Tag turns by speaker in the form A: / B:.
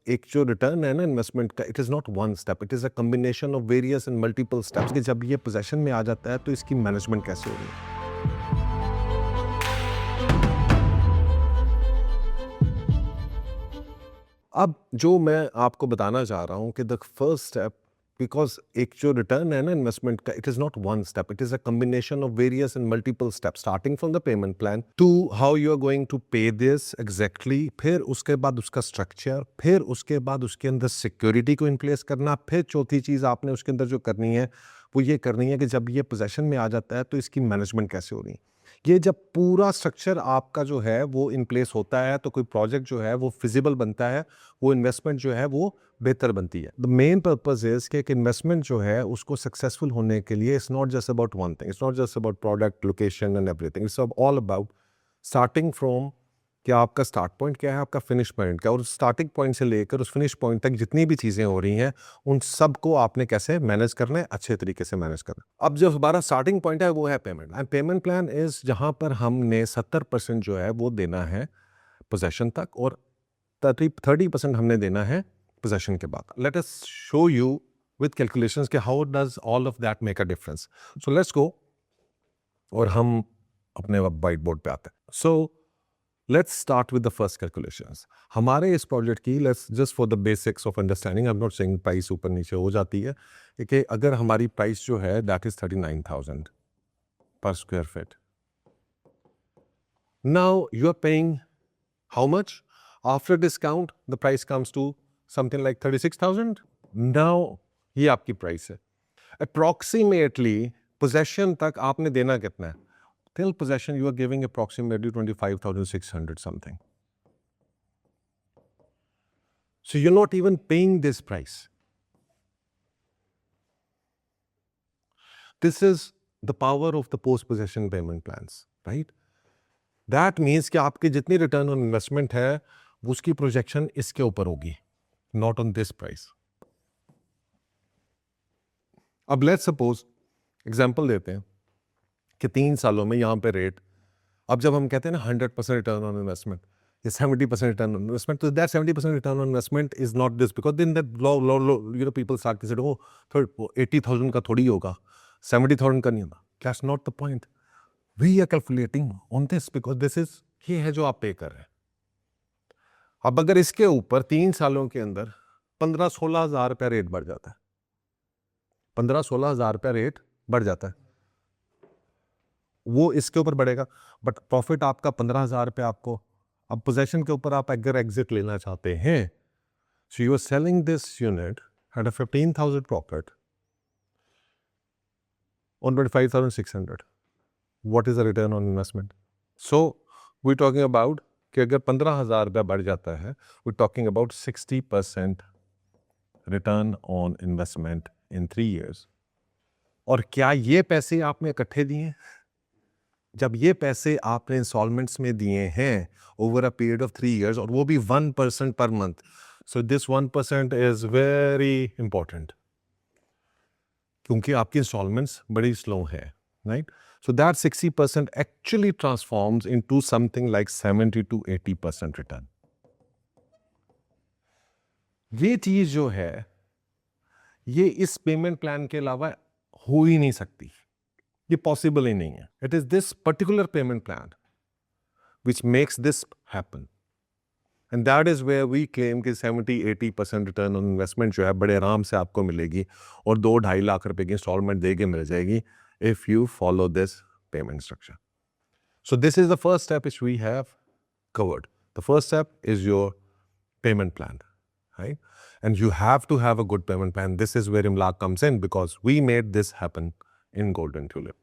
A: एक जो रिटर्न है ना इन्वेस्टमेंट का, it is not one step, it is a combination of various and multiple steps कि जब ये पोजीशन में आ जाता है तो इसकी मैनेजमेंट कैसे हो रही है। अब जो मैं आपको बताना चाह रहा हूँ कि द फर्स्ट स्टेप, बिकॉज एक जो रिटर्न है ना इन्वेस्टमेंट का, it is not one step, it is a combination of various and multiple step starting from the payment plan to how you are going to pay this exactly, फिर उसके बाद उसका structure, फिर उसके बाद उसके अंदर सिक्योरिटी को इन प्लेस करना, फिर चौथी चीज़ आपने उसके अंदर जो करनी है वो ये करनी है कि जब ये पोजेशन में आ जाता है तो इसकी मैनेजमेंट कैसे हो रही है। ये जब पूरा स्ट्रक्चर आपका जो है वो इन प्लेस होता है तो कोई प्रोजेक्ट जो है वो फिजिबल बनता है, वो इन्वेस्टमेंट जो है वो बेहतर बनती है। द मेन पर्पस इज कि एक इन्वेस्टमेंट जो है उसको सक्सेसफुल होने के लिए it's not just about one thing, it's not just about product, location and everything, it's all about starting from कि आपका स्टार्ट पॉइंट क्या है, आपका फिनिश पॉइंट क्या है, और स्टार्टिंग पॉइंट से लेकर उस फिनिश पॉइंट तक जितनी भी चीज़ें हो रही हैं उन सब को आपने कैसे मैनेज करना है, अच्छे तरीके से मैनेज करना है। अब जो हमारा स्टार्टिंग पॉइंट है वो है payment, and payment plan is जहाँ पर हमने 70% जो है वो देना है पोजेशन तक और 30% हमने देना है पोजेशन के बाद। Let us show you with calculations कि how does all of that make a difference. So let's go और हम अपने वाइट बोर्ड पे आते हैं। So let's start with the first calculations. हमारे इस प्रोजेक्ट की, let's just for the basics of understanding, I am not saying price ऊपर नीचे हो जाती है, कि अगर हमारी प्राइस जो है that is 39,000 per square feet. Now you are paying how much? After discount the price comes to something like 36,000। Now ये आपकी प्राइस है। अप्रॉक्सीमेटली पोजेशन तक आपने देना कितना है? Till possession, you are giving approximately 25,600 something. So you're not even paying this price. This is the power of the post-possession payment plans, right? That means कि आपकी जितनी return on investment है, उसकी projection इसके ऊपर होगी, not on this price. अब let's suppose example देते हैं कि 3 सालों में यहाँ पे रेट, अब जब हम कहते हैं ना 100% रिटर्न ऑन इन्वेस्टमेंट या 70% रिटर्न ऑन इन्वेस्टमेंट, तो that 70% return on investment is not this, because दिन दैट पीपल स्टार्ट टू से ओ 80,000 का थोड़ी होगा, 70,000 का नहीं होगा। That's not the point. We are calculating on this because this is, ये है जो आप पे कर रहे हैं। अब अगर इसके ऊपर 3 सालों के अंदर 15-16 हज़ार रुपया रेट बढ़ जाता है, 15-16 हज़ार रुपया रेट बढ़ जाता है, वो इसके ऊपर बढ़ेगा, बट प्रॉफिट आपका 15,000 रुपये आपको। अब पोजेशन के ऊपर आप अगर एग्जिट लेना चाहते हैं, so you are selling this unit at a 15,000 profit on 25,600, what is the return on investment? So we talking about कि अगर 15,000 रुपया बढ़ जाता है, we talking about 60% return on investment in 3 years। और क्या ये पैसे आपने इकट्ठे दिए? जब ये पैसे आपने इंस्टॉलमेंट्स में दिए हैं over a period of 3 years, और वो भी 1% per month, so this 1% is very important क्योंकि आपकी इंस्टॉलमेंट्स बड़ी स्लो है, right? So that 60% actually transforms into something like 70 to 80% return. ये चीज जो है ये इस पेमेंट प्लान के अलावा हो ही नहीं सकती, ये पॉसिबल ही नहीं है। It is this particular payment plan which makes this happen, and that is where we claim कि 70-80% रिटर्न ऑन इन्वेस्टमेंट जो है बड़े आराम से आपको मिलेगी और 2-2.5 लाख रुपए की इंस्टॉलमेंट दे के मिल जाएगी if you follow this payment structure. So this is the first step which we have covered. The first step is your payment plan, right? And you have to have a good payment plan. This is where Imlaq comes in because we made this happen in Golden Tulip.